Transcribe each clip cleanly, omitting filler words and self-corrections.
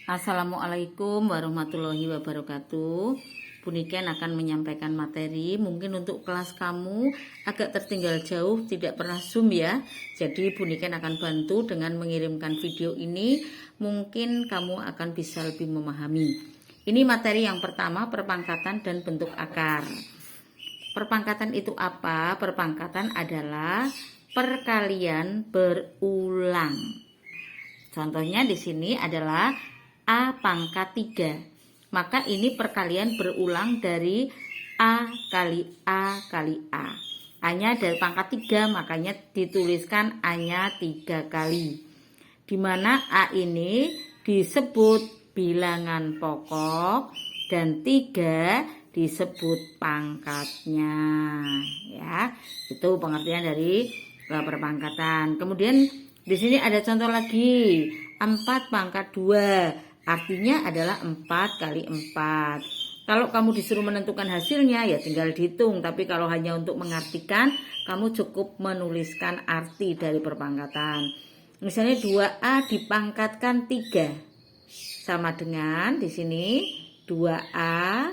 Assalamualaikum warahmatullahi wabarakatuh. Buniken akan menyampaikan materi. Mungkin untuk kelas kamu agak tertinggal jauh, tidak pernah Zoom ya. Jadi Buniken akan bantu dengan mengirimkan video ini. Mungkin kamu akan bisa lebih memahami. Ini materi yang pertama, perpangkatan dan bentuk akar. Perpangkatan itu apa? Perpangkatan adalah perkalian berulang. Contohnya di sini adalah A pangkat 3. Maka ini perkalian berulang dari A kali A kali A. A-nya dari pangkat 3, makanya dituliskan A-nya 3 kali. Dimana A ini disebut bilangan pokok dan 3 disebut pangkatnya. Ya, itu pengertian dari perpangkatan. Kemudian di sini ada contoh lagi, 4 pangkat 2. Artinya adalah 4 kali 4. Kalau kamu disuruh menentukan hasilnya ya tinggal dihitung. Tapi kalau hanya untuk mengartikan, kamu cukup menuliskan arti dari perpangkatan. Misalnya 2A dipangkatkan 3. Sama dengan di sini 2A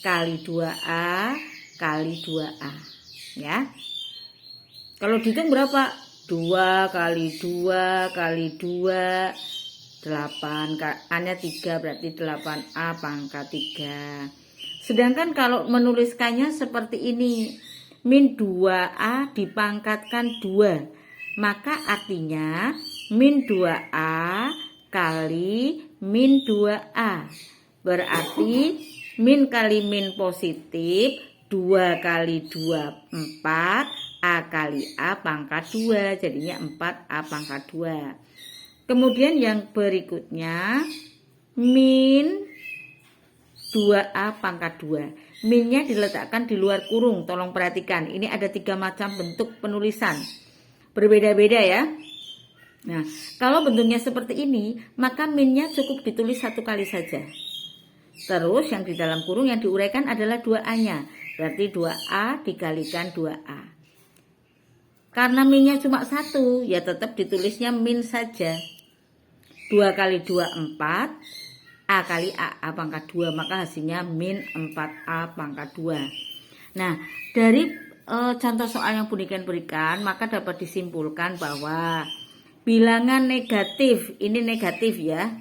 kali 2A kali 2A. Ya. Kalau dihitung berapa? 2 kali 2 kali 2 8, A-nya 3 berarti 8A pangkat 3. Sedangkan kalau menuliskannya seperti ini, min 2A dipangkatkan 2, maka artinya min 2A kali min 2A. Berarti min kali min positif, 2 kali 2 4, A kali A pangkat 2, jadinya 4A pangkat 2. Kemudian yang berikutnya min 2A pangkat 2. Minnya diletakkan di luar kurung. Tolong perhatikan, ini ada 3 macam bentuk penulisan. Berbeda-beda ya. Nah, kalau bentuknya seperti ini, maka minnya cukup ditulis 1 kali saja. Terus yang di dalam kurung yang diuraikan adalah 2A-nya. Berarti 2A dikalikan 2A. Karena minnya cuma 1, ya tetap ditulisnya min saja. 2 kali 2 4, A kali A pangkat 2, maka hasilnya min 4A pangkat 2. Nah, dari contoh soal yang Buniken berikan, maka dapat disimpulkan bahwa bilangan negatif, ini negatif ya,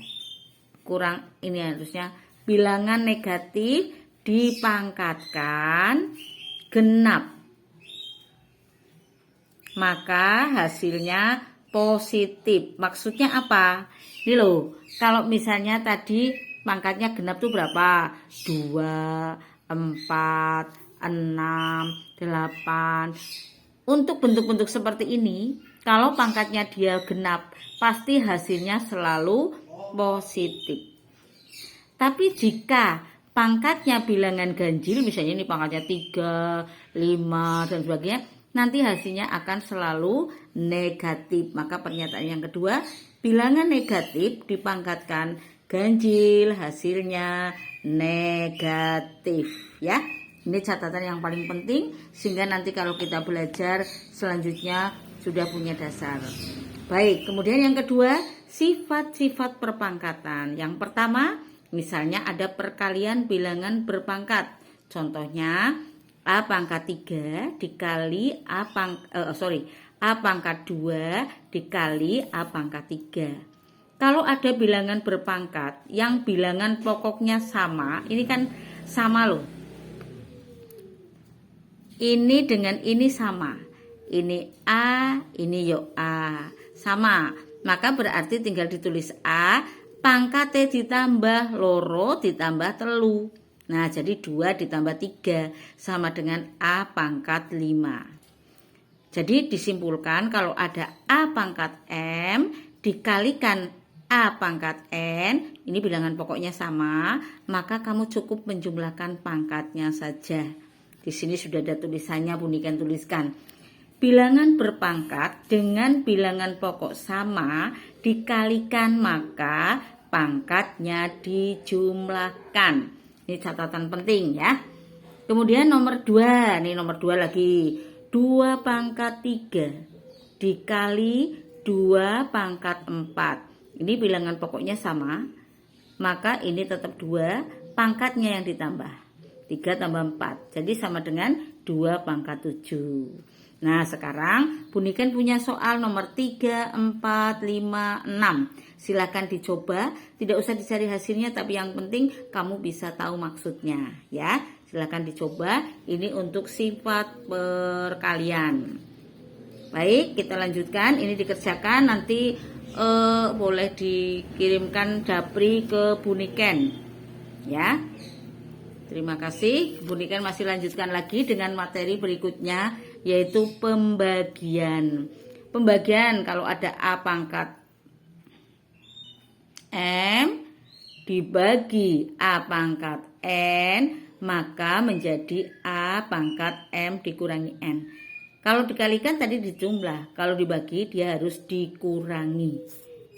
kurang ini harusnya bilangan negatif dipangkatkan genap, maka hasilnya positif. Maksudnya apa? Ini loh, kalau misalnya tadi pangkatnya genap tuh berapa? 2, 4, 6, 8. Untuk bentuk-bentuk seperti ini, kalau pangkatnya dia genap, pasti hasilnya selalu positif. Tapi jika pangkatnya bilangan ganjil, misalnya ini pangkatnya 3, 5, dan sebagainya, nanti hasilnya akan selalu negatif. Maka pernyataan yang kedua, bilangan negatif dipangkatkan ganjil, hasilnya negatif. Ya, ini catatan yang paling penting sehingga nanti kalau kita belajar selanjutnya sudah punya dasar. Baik, kemudian yang kedua, sifat-sifat perpangkatan. Yang pertama, misalnya ada perkalian bilangan berpangkat. Contohnya A pangkat 3 dikali A pangkat 2 dikali A pangkat 3. Kalau ada bilangan berpangkat yang bilangan pokoknya sama, ini kan sama loh. Ini dengan ini sama. Ini A, ini yo A. Sama. Maka berarti tinggal ditulis A pangkatnya ditambah loro ditambah telu. Nah, jadi 2 ditambah 3 sama dengan A pangkat 5. Jadi disimpulkan kalau ada A pangkat M dikalikan A pangkat N, ini bilangan pokoknya sama, maka kamu cukup menjumlahkan pangkatnya saja. Di sini sudah ada tulisannya, Buniken tuliskan. Bilangan berpangkat dengan bilangan pokok sama dikalikan, maka pangkatnya dijumlahkan. Ini catatan penting ya. Kemudian nomor 2, ini nomor 2 lagi. 2 pangkat 3 dikali 2 pangkat 4. Ini bilangan pokoknya sama. maka ini tetap 2, pangkatnya yang ditambah. 3 tambah 4, jadi sama dengan 2 pangkat 7. Nah, sekarang Bu Niken punya soal nomor 3, 4, 5, 6. Silakan dicoba, tidak usah dicari hasilnya, tapi yang penting kamu bisa tahu maksudnya ya. Silakan dicoba, ini untuk sifat perkalian. Baik, kita lanjutkan, ini dikerjakan, nanti boleh dikirimkan dapri ke Bu Niken ya. Terima kasih. Bu Niken masih lanjutkan lagi dengan materi berikutnya, yaitu pembagian. Pembagian kalau ada A pangkat M dibagi A pangkat N, maka menjadi A pangkat M dikurangi N. Kalau dikalikan tadi dijumlah, kalau dibagi dia harus dikurangi.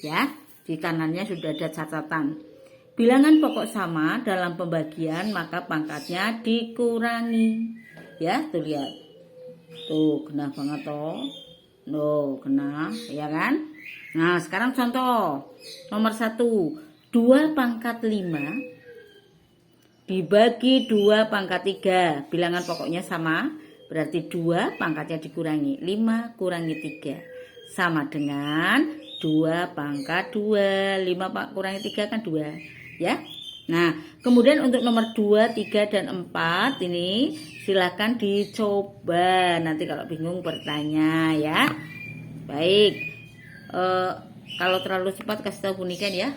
Ya, di kanannya sudah ada catatan. Bilangan pokok sama dalam pembagian, maka pangkatnya dikurangi. Ya, tuh lihat. Tuh, kena banget toh. Loh, kena, ya kan? Nah, sekarang contoh. Nomor 1, 2 pangkat 5 dibagi 2 pangkat 3. Bilangan pokoknya sama, berarti 2 pangkatnya dikurangi. 5 kurangi 3. Sama dengan 2 pangkat 2. 5 kurangi 3 kan 2. Ya. Nah, kemudian untuk nomor 2, 3, dan 4 ini silakan dicoba. Nanti kalau bingung bertanya ya. Baik. Kalau terlalu cepat kasih tahu Bu Niken ya.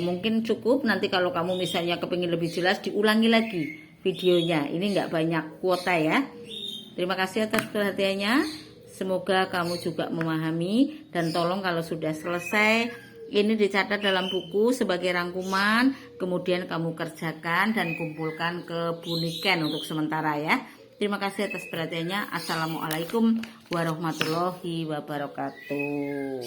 Mungkin cukup, nanti kalau kamu misalnya kepingin lebih jelas diulangi lagi videonya. Ini nggak banyak kuota ya. Terima kasih atas perhatiannya. Semoga kamu juga memahami, dan tolong kalau sudah selesai ini dicatat dalam buku sebagai rangkuman, kemudian kamu kerjakan dan kumpulkan ke Bu Niken untuk sementara ya. Terima kasih atas perhatiannya. Assalamualaikum warahmatullahi wabarakatuh.